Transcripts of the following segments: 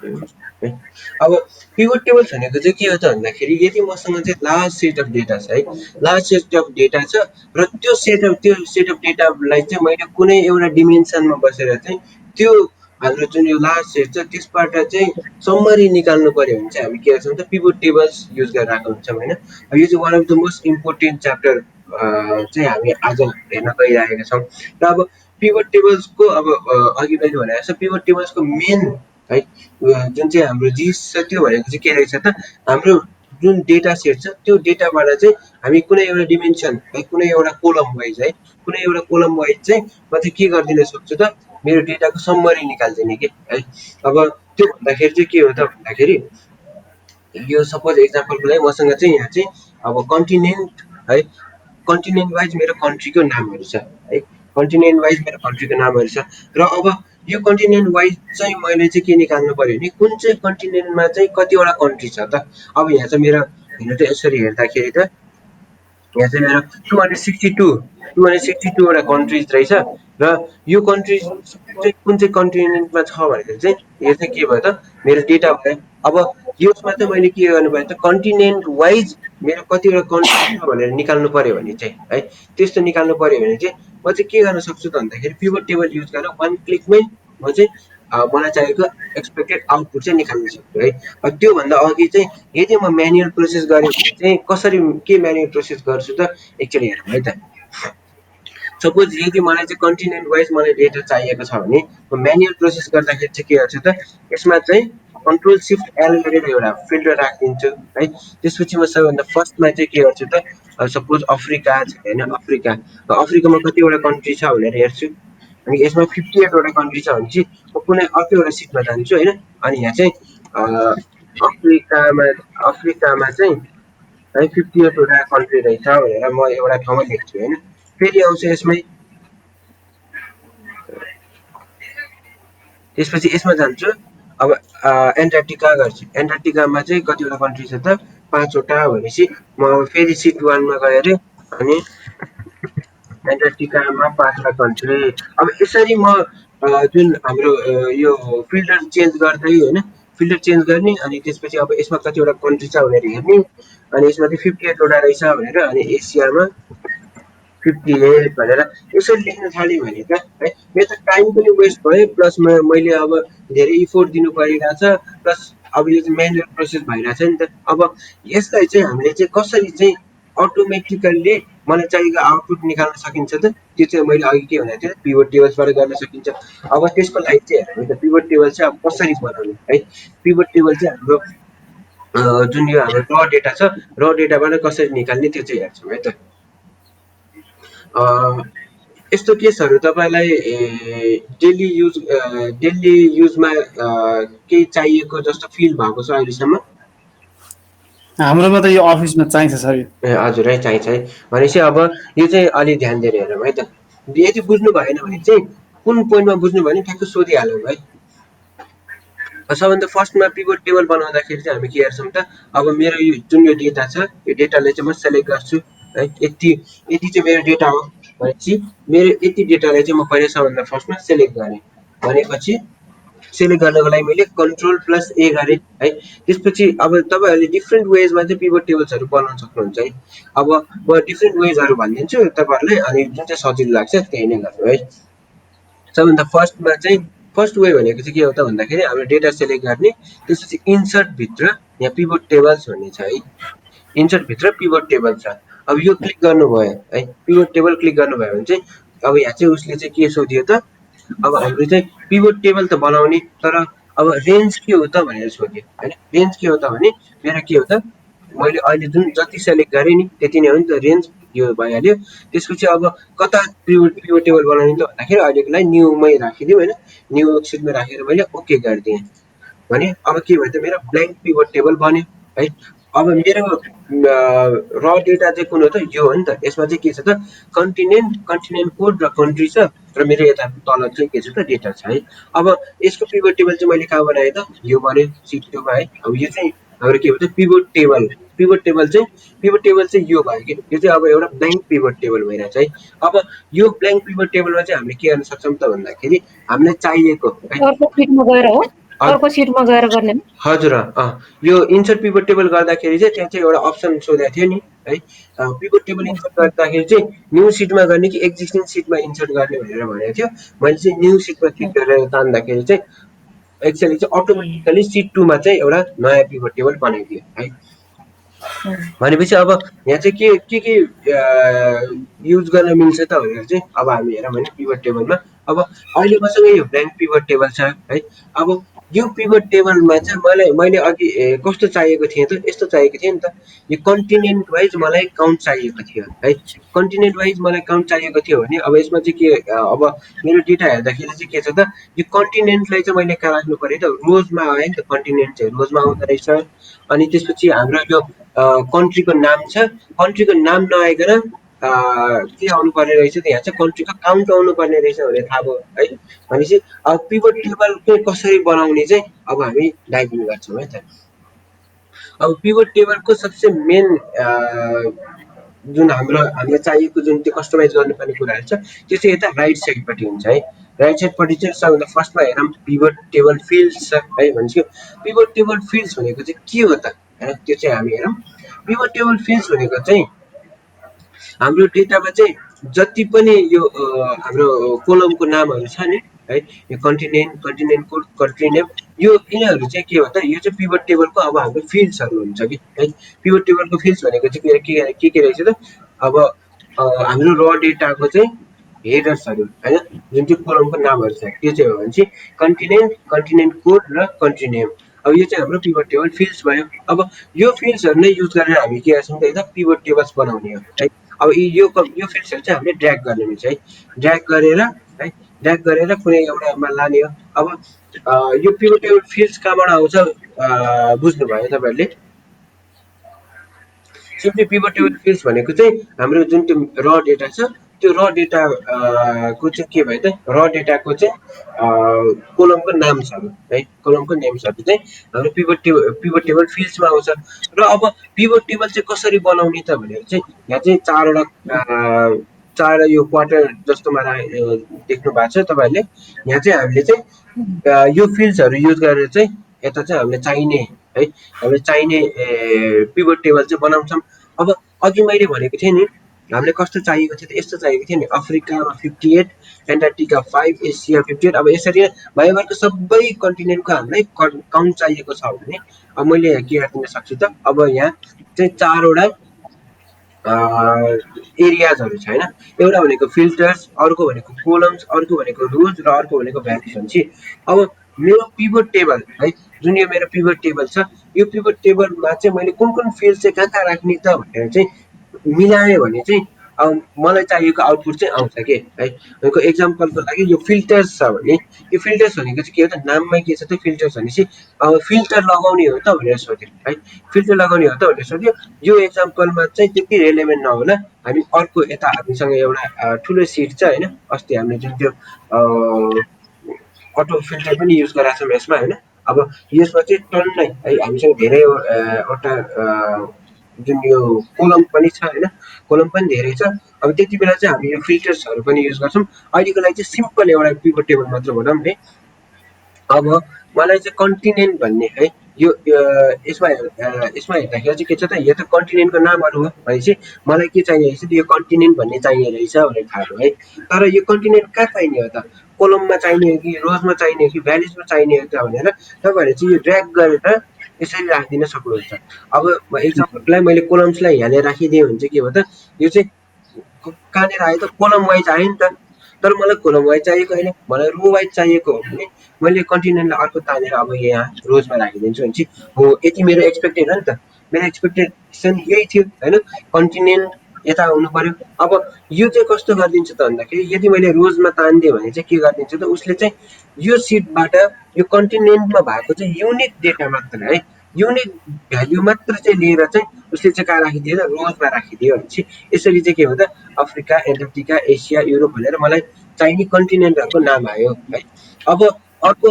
है। अब pivot tables भनेको चाहिँ के हो त भन्दाखेरि यदि मसँग चाहिँ लार्ज सेट अफ डेटा छ है, लार्ज सेट अफ डेटा छ र त्यो सेट अफ डेटालाई चाहिँ मैले कुनै एउटा डिमेन्सनमा बसेर चाहिँ त्यो हाम्रो जुन यो लार्ज सेट छ त्यसबाट चाहिँ समरी निकाल्नु पर्यो भने चाहिँ हामी के गर्छौँ त पिभट टेबल्स युज गरिरहेको हुन्छौँ होइन। अब यो चाहिँ one of the most important chapter चाहिँ हामी आज हेर्न गइरहेका छौँ। र अब पिभट टेबल्सको अब अघि मैले भने जस्तो पिभट टेबल्सको मेन है जुन चाहिँ हाम्रो जिस छ त्यो भनेको चाहिँ के रहेछ त हाम्रो जुन डेटा सेट छ त्यो डेटाबाट चाहिँ हामी कुनै एउटा डिमेन्सन है कुनै एउटा कोलम वाइज है कुनै एउटा कोलम वाइज चाहिँ म चाहिँ के गरिदिन सक्छु त मेरो डेटाको सम्मरी निकालिदिने कि है। अब त्यो भन्दाखेरि चाहिँ के हो त भन्दाखेरि यो सपोज एक्जाम्पलको लागि मसँग चाहिँ यहाँ चाहिँ अब कन्टिनेन्ट है कन्टिनेन्ट वाइज मेरो कन्ट्रीको नामहरू छ है, कन्टिनेन्ट वाइज मेरो कन्ट्रीको नामहरू छ र अब यो कन्टिनेन्ट वाइज चाहिँ मैले चाहिँ के निकाल्नु पर्यो भने कुन चाहिँ कन्टिनेन्टमा चाहिँ कतिवटा कन्ट्री छ त। अब यहाँ चाहिँ मेरो हेर्नु त यसरी हेर्दाखेरि त यहाँ चाहिँ मेरो 262वटा कन्ट्रिज रहेछ र यो कन्ट्रिज चाहिँ कुन चाहिँ कन्टिनेन्टमा छ भनेर चाहिँ यो चाहिँ के भयो त मेरो डेटा भयो। अब यसमा चाहिँ मैले के गर्नु पर्यो त कन्टिनेन्ट वाइज मेरो कतिवटा कन्ट्री छ भनेर निकाल्नु पर्यो भने चाहिँ है त्यस्तो निकाल्नु पर्यो भने चाहिँ म चाहिँ के गर्न सक्छु त भन्दाखेरि पिभट टेबल युज गरेर वान क्लिकमै म चाहिँ मलाई चाहिएको एक्सपेक्टेड आउटपुट चाहिँ निकाल्न सक्छु है। त्योभन्दा अघि चाहिँ यदि म म्यानुअल प्रोसेस गरेँ भने चाहिँ कसरी के म्यानुअल प्रोसेस गर्छु त एकचोटि हेरौँ है त। सपोज यदि मलाई चाहिँ कन्टिनेन्ट वाइज मलाई डेटा चाहिएको छ भने म म्यानुअल प्रोसेस गर्दाखेरि चाहिँ के गर्छु त यसमा चाहिँ कन्ट्रोल सिफ्ट एल गरेर एउटा फिल्टर राखिदिन्छु है। त्यसपछि म सबैभन्दा फर्स्टमा चाहिँ के गर्छु त सपोज अफ्रिका छ होइन अफ्रिकामा कतिवटा कन्ट्री छ भनेर हेर्छु अनि यसमा 58वटा कन्ट्री छ भने चाहिँ म कुनै अर्कोवटा सिटमा जान्छु होइन। अनि यहाँ चाहिँ अफ्रिकामा चाहिँ है 58वटा कन्ट्री रहेछ भनेर म एउटा ठाउँमा लेख्छु होइन। फेरि आउँछ यसमै त्यसपछि यसमा जान्छु अब एन्टार्क्टिका गर्छु एन्टार्क्टिकामा चाहिँ कतिवटा कन्ट्री छ त 5वटा भनेपछि म फेरि सिट 1मा गएर अनि एन्टार्क्टिकामा 5वटा कन्ट्री अब यसरी म जुन हाम्रो यो फिल्टर चेन्ज गर्दै होइन फिल्टर चेन्ज गर्ने अनि त्यसपछि अब यसमा कतिवटा कन्ट्री छ भनेर हेर्ने अनि यसमा चाहिँ 58वटा रहेछ भनेर अनि एसियामा 58 भनेर यसरी लेख्न थाल्यो भने त है मेरो त टाइम पनि वेस्ट भयो प्लस मैले अब धेरै इफोर्ट दिनु परिरहेछ प्लस अब यो चाहिँ म्यानुअल प्रोसेस भइरहेछ नि त। अब यसलाई चाहिँ हामीले चाहिँ कसरी चाहिँ अटोमेटिकल्ली मलाई चाहिएको आउटपुट निकाल्न सकिन्छ त त्यो चाहिँ मैले अघि के भनेको थिएँ पिभट टेबल्सबाट गर्न सकिन्छ। अब त्यसको लागि चाहिँ हामी त पिभट टेबल चाहिँ अब कसरी बनाउने है पिभट टेबल चाहिँ हाम्रो जुन यो हाम्रो र डेटा छ र डेटाबाट कसरी निकाल्ने त्यो चाहिँ हेर्छौँ है त। यस्तो केसहरू तपाईँलाई डेली युजमा केही चाहिएको जस्तो फिल भएको छ अहिलेसम्म? हाम्रोमा त यो अफिसमा चाहिन्छ सर। ए हजुर है चाहिन्छ है भनेपछि अब यो चाहिँ अलि ध्यान दिएर हेरौँ है त। यदि बुझ्नु भएन भने चाहिँ कुन पोइन्टमा बुझ्नु भयो भने ठ्याक्क सोधिहालौँ है। सबभन्दा फर्स्टमा पिभट टेबल बनाउँदाखेरि चाहिँ हामी के हेर्छौँ त अब मेरो यो जुन यो डेटा छ यो डेटालाई चाहिँ म सेलेक्ट गर्छु है यति चाहिँ मेरो डेटा हो भनेपछि मेरो यति डेटालाई चाहिँ म पहिला सबभन्दा फर्स्टमा सेलेक्ट गरेँ भनेपछि सेलेक्ट गर्नको लागि मैले कन्ट्रोल+A गरेँ है। त्यसपछि अब तपाईँहरूले डिफ्रेन्ट वेजमा चाहिँ पिभट टेबल्सहरू बनाउन सक्नुहुन्छ है। अब म डिफ्रेन्ट वेजहरू भनिदिन्छु तपाईँहरूलाई अनि जुन चाहिँ सजिलो लाग्छ त्यही नै गर्नु है। सबभन्दा फर्स्टमा चाहिँ फर्स्ट वे भनेको चाहिँ के हो त भन्दाखेरि हाम्रो डेटा सेलेक्ट गर्ने त्यसपछि इन्सर्टभित्र यहाँ पिभट टेबल्स भन्ने छ है इन्सर्टभित्र पिभट टेबल छ। अब यो क्लिक गर्नुभयो है पिभट टेबल क्लिक गर्नुभयो भने चाहिँ अब यहाँ चाहिँ उसले चाहिँ के सोध्यो त अब हाम्रो चाहिँ पिभट टेबल त बनाउने तर अब रेन्ज के हो त भनेर सोध्यो होइन। रेन्ज के हो त भने मेरो के हो त मैले अहिले जुन जति सेलेक्ट गरेँ नि त्यति नै हो नि त रेन्ज यो भइहाल्यो। त्यसपछि अब कता पिभट टेबल बनाउने त भन्दाखेरि अहिलेको लागि न्यूमै राखिदिउँ होइन न्यू वर्कसिटमा राखेर मैले ओके गरिदिएँ भने अब के भयो त मेरो ब्ल्याङ्क पिभट टेबल बन्यो है। अब मेरो र डेटा चाहिँ कुन हो त यो हो नि त। यसमा चाहिँ के छ त कन्टिनेन्ट कोड र कन्ट्री छ र मेरो यता तल चाहिँ के छ त डेटा छ है। अब यसको पिभट टेबल चाहिँ मैले कहाँ बनाएँ त यो बन्यो सिट 2मा है। अब यो चाहिँ हाम्रो के भन्छ पिभट टेबल चाहिँ यो भयो कि यो चाहिँ अब एउटा ब्ल्याङ्क पिभट टेबल भइरहेछ है। अब यो ब्ल्याङ्क पिभट टेबलमा चाहिँ हामीले के गर्न सक्छौँ त भन्दाखेरि हामीलाई चाहिएको अर्को सिटमा गएर गर्ने हो? हजुर यो इन्सर्ट पिभट टेबल गर्दाखेरि चाहिँ त्यहाँ चाहिँ एउटा अप्सन सोधेको थियो नि है पिभट टेबल इन्सर्ट गर्दाखेरि चाहिँ न्यू सिटमा गर्ने कि एक्जिस्टिङ सिटमा इन्सर्ट गर्ने भनेर भनेको थियो मैले चाहिँ न्यू सिटमा क्लिक गरेर तान्दाखेरि चाहिँ एक्चुअली चाहिँ अटोमेटिकली सिट 2 मा चाहिँ एउटा नयाँ पिभट टेबल बनाइदियो है भनेपछि अब यहाँ चाहिँ के युज गर्न मिल्छ त भनेर चाहिँ अब हामी हेरौँ होइन पिभट टेबलमा अब अहिले मसँग यो ब्ल्याङ्क पिभट टेबल छ है अब यो पिभट टेबलमा चाहिँ मैले अघि कस्तो चाहिएको थिएँ त यस्तो चाहिएको थियो नि त यो कन्टिनेन्ट वाइज मलाई काउन्ट चाहिएको थियो है कन्टिनेन्ट वाइज मलाई काउन्ट चाहिएको थियो भने अब यसमा चाहिँ के अब मेरो डेटा हेर्दाखेरि चाहिँ के छ त यो कन्टिनेन्टलाई चाहिँ मैले कहाँ राख्नु पर्यो त रोजमा आयो नि त कन्टिनेन्ट चाहिँ रोजमा आउँदो रहेछ अनि त्यसपछि हाम्रो यो कन्ट्रीको नाम छ कन्ट्रीको नाम नआइकन के आउनु पर्ने रहेछ त यहाँ चाहिँ कन्ट्रीको काउन्ट आउनु पर्ने रहेछ भनेर थाहा भयो है भनेपछि अब पिभट टेबल चाहिँ कसरी बनाउने चाहिँ अब हामी डाइभ इन गर्छौँ है त अब पिभट टेबलको सबसे मेन जुन हामीलाई चाहिएको जुन त्यो कस्टमाइज गर्नुपर्ने कुराहरू छ त्यो चाहिँ यता राइट साइडपट्टि हुन्छ है राइट साइडपट्टि चाहिँ सबभन्दा फर्स्टमा हेरौँ पिभट टेबल फिल्ड्स छ है भनेपछि पिभट टेबल फिल्ड्स भनेको चाहिँ के हो त होइन त्यो चाहिँ हामी हेरौँ पिभट टेबल फिल्ड्स भनेको चाहिँ हाम्रो डेटामा चाहिँ जति पनि यो हाम्रो कोलमको नामहरू छ नि है यो कन्टिनेन्ट कोड कन्ट्री नेम यो यिनीहरू चाहिँ के हो त यो चाहिँ पिभट टेबलको अब हाम्रो फिल्ड्सहरू हुन्छ कि है पिभट टेबलको फिल्ड्स भनेको चाहिँ के रहेछ त अब हाम्रो र डेटाको चाहिँ हेडर्सहरू होइन जुन चाहिँ कोलमको नामहरू छ त्यो चाहिँ हो भने चाहिँ कन्टिनेन्ट कोड र कन्ट्री नेम अब यो चाहिँ हाम्रो पिभट टेबल फिल्ड्स भयो अब यो फिल्ड्सहरू नै युज गरेर हामी के गर्छौँ त यता पिभट टेबल्स बनाउने हो है अब यो फिल्ड्सहरू चाहिँ हामीले ड्र्याग गर्ने हुन्छ है ड्र्याग गरेर कुनै एउटामा लाने हो अब यो पिभट टेबल फिल्ड्स कहाँबाट आउँछ बुझ्नुभयो तपाईँहरूले सिम्पली पिभट टेबल फिल्ड्स भनेको चाहिँ हाम्रो जुन त्यो र डेटा छ त्यो र डेटा को चाहिँ के भयो त र डेटाको चाहिँ कोलमको नाम्सहरू है कोलमको नेम्सहरू चाहिँ हाम्रो पिभट टेबल फिल्ड्समा आउँछ र अब पिभट टेबल चाहिँ कसरी बनाउने त भनेर चाहिँ यहाँ चाहिँ चारवटा यो क्वार्टर जस्तोमा देख्नु भएको छ तपाईँहरूले यहाँ चाहिँ हामीले चाहिँ यो फिल्ड्सहरू युज गरेर चाहिँ यता चाहिँ हामीले चाहिने है हामीले चाहिने पिभट टेबल चाहिँ बनाउँछौँ अब अघि मैले भनेको थिएँ नि हामीले कस्तो चाहिएको थियो त यस्तो चाहिएको थियो नि अफ्रिकामा 58 एन्टार्क्टिका 5 एसिया 58 अब यसरी भइभरको सबै कन्टिनेन्टको हामीलाई काउन्ट चाहिएको छ भने अब मैले के गरिदिन सक्छु त अब यहाँ चाहिँ चारवटा एरियाजहरू छ होइन एउटा भनेको फिल्टर्स अर्को भनेको कोलम्स अर्को भनेको रोज र अर्को भनेको भ्याल्युज हुन्छ अब मेरो पिभट टेबल है जुन यो मेरो पिभट टेबल छ यो पिभट टेबलमा चाहिँ मैले कुन फिल्ड चाहिँ कहाँ राख्ने त भनेर चाहिँ मिलाएँ भने चाहिँ अब मलाई चाहिएको आउटपुट चाहिँ आउँछ के है भनेको एक्जाम्पलको लागि यो फिल्टर्स छ भने यो फिल्टर्स भनेको चाहिँ के हो त नाममै के छ त फिल्टर्स भनेपछि अब फिल्टर लगाउने हो त भनेर सोध्यो है फिल्टर लगाउने हो त भनेर सोध्यो यो एक्जाम्पलमा चाहिँ त्यति रेलेभेन्ट नहोला हामी अर्को यता हामीसँग एउटा ठुलो सिट छ होइन अस्ति हामीले जुन त्यो अटो फिल्टर पनि युज गरेका छौँ यसमा होइन अब यसमा चाहिँ टन्नै है हामीसँग धेरैवटा जुन यो कोलम पनि छ होइन कोलम पनि धेरै छ अब त्यति बेला चाहिँ हामी यो फिल्टर्सहरू पनि युज गर्छौँ अहिलेको लागि चाहिँ सिम्पल एउटा पिभट टेबल मात्र भनौँ है अब मलाई चाहिँ कन्टिनेन्ट भन्ने है यो यसमा हेर्दाखेरि चाहिँ के छ त यो त कन्टिनेन्टको नामहरू हो भनेपछि मलाई के चाहिने रहेछ यो कन्टिनेन्ट भन्ने चाहिने रहेछ भनेर थाहा भयो है तर यो कन्टिनेन्ट कहाँ चाहिने हो त कोलममा चाहिने हो कि रोजमा चाहिने हो कि भ्याल्युजमा चाहिने हो त भनेर तपाईँहरूले चाहिँ यो ड्र्याग गरेर यसरी राखिदिन सक्नुहुन्छ अब एक्जाम्पललाई मैले कोलम्सलाई यहाँनिर राखिदिएँ भने चाहिँ के हो त यो चाहिँ कहाँनिर आयो त कोलम वाइज आयो नि त तर मलाई कोलम वाइज चाहिएको होइन मलाई रो वाइज चाहिएको हो भने मैले कन्टिनेन्टलाई अर्को तानेर अब यहाँ रोजमा राखिदिन्छु भने चाहिँ हो यति मेरो एक्सपेक्टेड हो नि त मेरो एक्सपेक्टेसन यही थियो होइन कन्टिनेन्ट यता आउनु पर्यो अब यो चाहिँ कस्तो गरिदिन्छ त भन्दाखेरि यदि मैले रोजमा तानिदिएँ भने चाहिँ के गरिदिन्छ त उसले चाहिँ यो सिटबाट यो कन्टिनेन्टमा भएको चाहिँ युनिक डेटा मात्र है युनिक भ्याल्यु मात्र चाहिँ लिएर चाहिँ उसले चाहिँ कहाँ राखिदियो त रोजमा राखिदियो भने चाहिँ यसरी चाहिँ के हो त अफ्रिका एन्टार्क्टिका एसिया युरोप भनेर मलाई चाहिने कन्टिनेन्टहरूको नाम आयो है अब अर्को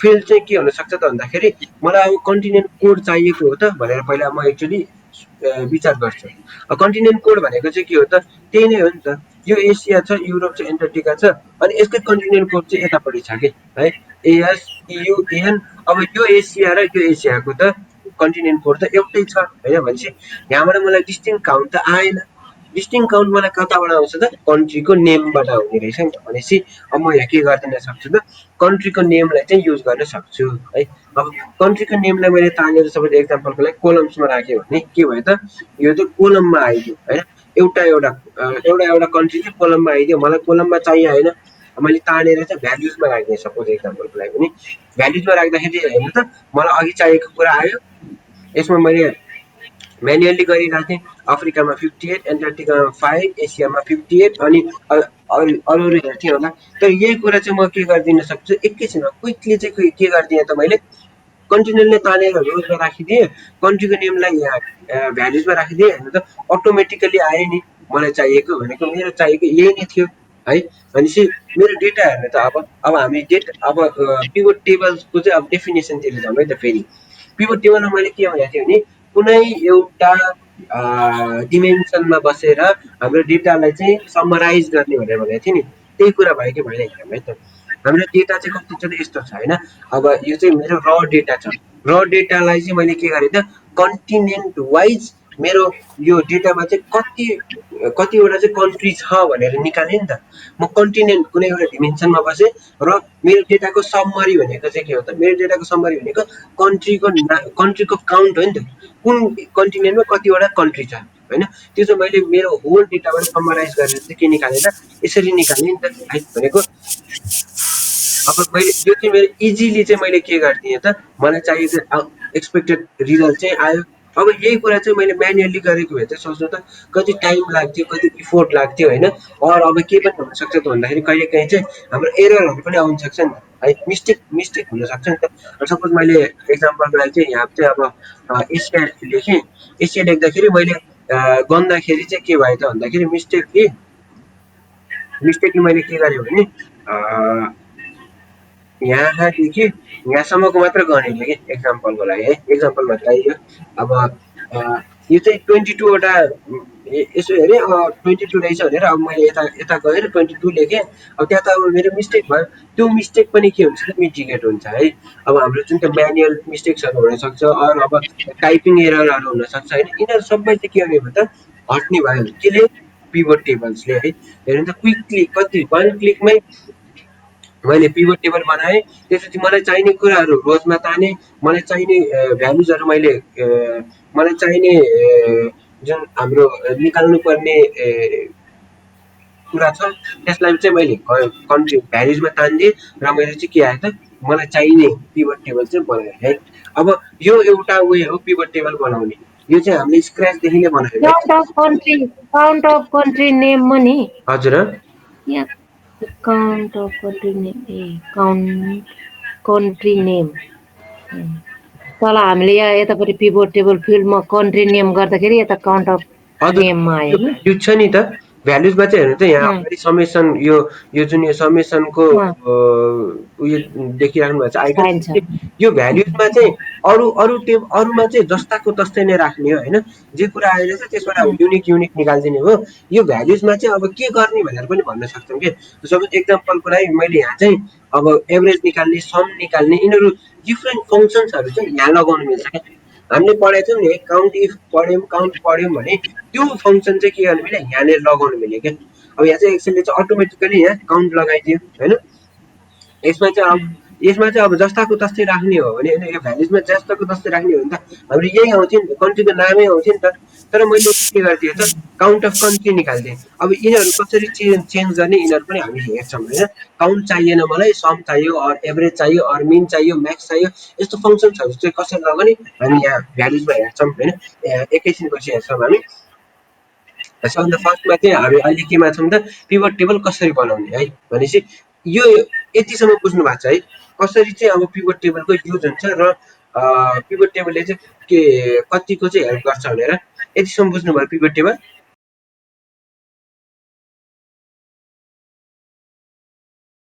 फिल्ड चाहिँ के हुनसक्छ त भन्दाखेरि मलाई अब कन्टिनेन्ट कोड चाहिएको हो त भनेर पहिला म एक्चुअली विचार गर्छु कन्टिनेन्ट कोड भनेको चाहिँ के हो त त्यही नै हो नि त यो एसिया छ, युरोप छ, एन्टार्क्टिका छ, अनि यसकै कन्टिनेन्ट कोड चाहिँ यतापट्टि छ कि है, ASEUN। अब यो एसिया र यो एसियाको त कन्टिनेन्ट कोड त एउटै छ होइन, भनेपछि यहाँबाट मलाई डिस्टिङ काउन्ट त आएन। डिस्टिङ काउन्ट मलाई कताबाट आउँछ त, कन्ट्रीको नेमबाट आउने रहेछ नि त। भनेपछि अब म यहाँ के गरिदिन सक्छु त, कन्ट्रीको नेमलाई चाहिँ युज गर्न सक्छु है। अब कन्ट्रीको नेमलाई मैले तानेर सपोज एक्जाम्पलको लागि कोलम्समा राखेँ भने के भयो त, यो चाहिँ कोलममा आइदियो होइन। एउटा एउटा एउटा एउटा कन्ट्री चाहिँ कोलममा आइदियो, मलाई कोलममा चाहिएन, मैले तानेर चाहिँ भ्याल्युजमा राख्ने सपोज एक्जाम्पलको लागि पनि भ्याल्युजमा राख्दाखेरि हेर्नु त मलाई अघि चाहिएको कुरा आयो। यसमा मैले म्यानुअली गरिराखेँ, अफ्रिकामा 58, एन्टार्क्टिकामा 5, एसियामा 58, अनि अरू अरू हेर्थेँ होला। तर यही कुरा चाहिँ म के गरिदिन सक्छु एकैछिनमा क्विकली चाहिँ के गरिदिएँ त, मैले कन्टिनेन्टले तानेर रोजमा राखिदिएँ, कन्ट्रीको नेमलाई यहाँ भ्याल्युजमा राखिदिएँ, हेर्नु त अटोमेटिकली आयो नि। मलाई चाहिएको भनेको मेरो चाहिएको यही नै थियो है। भनेपछि मेरो डेटा हेर्नु त अब हामी अब पिभट टेबल्सको चाहिँ अब डेफिनेसनतिर जाउँ है त। फेरि पिभट टेबलमा मैले के भनेको थिएँ भने कुनै एउटा डिमेन्सनमा बसेर हाम्रो डेटालाई चाहिँ समराइज गर्ने भनेर भनेको थिएँ नि, त्यही कुरा भयो कि भएन हेरौँ है त। हाम्रो डेटा चाहिँ कस्तो छ त, यस्तो छ होइन। अब यो चाहिँ मेरो र डेटा छ, र डेटालाई चाहिँ मैले के गरेँ त, कन्टिनेन्ट वाइज मेरो यो डेटामा चाहिँ कतिवटा चाहिँ कन्ट्री छ भनेर निकालेँ नि त। म कन्टिनेन्ट कुनै एउटा डिमेन्सनमा बसेँ र मेरो डेटाको समरी भनेको चाहिँ के हो त, मेरो डेटाको समरी भनेको कन्ट्रीको काउन्ट हो नि त, कुन कन्टिनेन्टमा कतिवटा कन्ट्री छ होइन। त्यो चाहिँ मैले मेरो होल डेटाबाट समराइज गरेर चाहिँ के निकालेँ त, यसरी निकालेँ नि त है। भनेको अब मैले यो चाहिँ मेरो इजिली चाहिँ मैले के गरिदिएँ त, मलाई चाहिएको एक्सपेक्टेड रिजल्ट चाहिँ आयो। अब यही कुरा चाहिँ मैले म्यानुअली गरेको भए चाहिँ सोच्नु त कति टाइम लाग्थ्यो, कति इफोर्ट लाग्थ्यो होइन। अरू अब के पनि हुनसक्छ त भन्दाखेरि कहिलेकाहीँ चाहिँ हाम्रो एररहरू पनि आउन सक्छ नि त है, मिस्टेक हुनसक्छ नि त। सपोज मैले एक्जाम्पलको लागि चाहिँ यहाँ चाहिँ अब एसिया लेखेँ, एसिया लेख्दाखेरि मैले गन्दाखेरि चाहिँ के भयो त भन्दाखेरि मिस्टेकली मैले के गरेँ भने यहाँदेखि यहाँसम्मको मात्र गर्ने कि एक्जाम्पलको लागि है, एक्जाम्पल मात्र यो। अब यो चाहिँ 22वटा यसो हेरेँ 22 रहेछ भनेर अब मैले यता गएर 22 लेखेँ। अब त्यहाँ त अब मेरो मिस्टेक भयो, त्यो मिस्टेक पनि के हुन्छ त मिटिगेट हुन्छ है। अब हाम्रो जुन त्यो म्यानुअल मिस्टेक्सहरू हुनसक्छ, अरू अब टाइपिङ एररहरू हुनसक्छ होइन, यिनीहरू सबै चाहिँ के हुने भयो त हट्ने भयो केले, पिभट टेबल्सले है। हेर्नु त क्विकली कति 1 क्लिकमै मैले पिभट टेबल बनाएँ। त्यसपछि मलाई चाहिने कुराहरू रोजमा तानेँ, मलाई चाहिने भ्यालुजहरू मलाई चाहिने जुन हाम्रो निकाल्नु पर्ने कुरा छ त्यसलाई चाहिँ मैले कन्ट्री भ्यालुजमा तानिदिएँ र मैले चाहिँ के आयो त, मलाई चाहिने पिभट टेबल चाहिँ बनाएँ है। अब यो एउटा वे हो पिभट टेबल बनाउने, यो चाहिँ हामीले स्क्रैचदेखि नै बनायो। काउन्ट अफ कन्ट्री नेम पनि हजुर count of country name country name तल हामीले यहाँ यतापट्टि पिभट टेबल फिल्डमा कन्ट्री नेम गर्दाखेरि यता काउन्ट अफ नेममा आयो नि। यो छ नि त भ्यालुजमा चाहिँ हेर्नु त यहाँ अगाडि समेसन यो जुन यो समेसनको उयो देखिराख्नु भएको छ आइकन, यो भ्यालुजमा चाहिँ अरूमा चाहिँ जस्ताको तस्तै नै राख्ने हो होइन। जे कुरा आइरहेछ त्यसबाट अब युनिक निकालिदिने हो। यो भ्यालुजमा चाहिँ अब के गर्ने भनेर पनि भन्न सक्छौँ कि सपोज एक्जाम्पलको लागि मैले यहाँ चाहिँ अब एभरेज निकाल्ने, सम निकाल्ने, यिनीहरू डिफ्रेन्ट फङ्सन्सहरू चाहिँ यहाँ लगाउनु मिल्छ क्या। हामीले पढाएको थियौँ नि काउन्ट इफ काउन्ट पढ्यौँ भने त्यो फङ्सन चाहिँ के गर्नु मिल्यो, यहाँनिर लगाउनु मिल्यो क्या। अब यहाँ चाहिँ एक्सेलले चाहिँ अटोमेटिकली यहाँ काउन्ट लगाइदियो होइन। यसमा चाहिँ अब जस्ताको तस्तै राख्ने हो भने यो भ्यालुजमा जस्ताको तस्तै राख्ने हो भने त हाम्रो यही आउँथ्यो नि त, कन्ट्रीको नामै आउँथ्यो नि त। तर मैले के गरिदिएँ त काउन्ट अफ कन्ट्री निकालिदिएँ। अब यिनीहरू कसरी चेन्ज गर्ने यिनीहरू पनि हामी हेर्छौँ होइन। काउन्ट चाहिएन मलाई, सम चाहियो, अर एभरेज चाहियो, अर मिन चाहियो, म्याक्स चाहियो, यस्तो फङ्सन्सहरू चाहिँ कसरी लगाउने हामी यहाँ भ्यालुजमा हेर्छौँ होइन। एकैछिनपछि हेर्छौँ हामी। सबभन्दा फर्स्टमा चाहिँ हामी अहिले केमा छौँ त, पिभट टेबल कसरी बनाउने है। भनेपछि यो यतिसम्म बुझ्नु भएको छ है, कसरी चाहिँ अब पिभट टेबलको युज हुन्छ र पिभट टेबलले चाहिँ के कतिको चाहिँ हेल्प गर्छ भनेर। यतिसम्म बुझ्नुभयो पिभट टेबल?